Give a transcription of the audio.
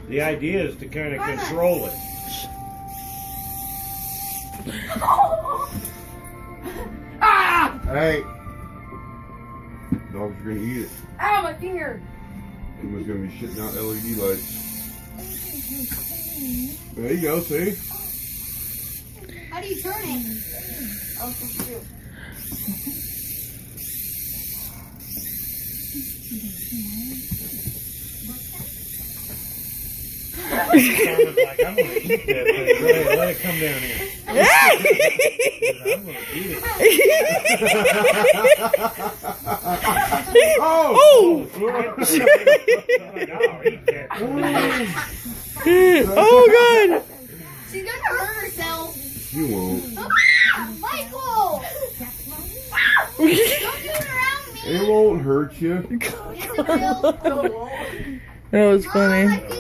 The idea is to kind of control it. Ah! Hey. Dogs are gonna eat it. Ow, my finger! Emma's gonna be shitting out LED lights. There you go, see? How do you turn it? Oh, thank you. Sounded like I'm gonna eat that thing. Go ahead, let it come down here. I'm gonna eat it. Oh! Oh god! She's gonna hurt herself. You won't. Michael! Don't do it around me. It won't hurt you. Yes, it will. That was funny.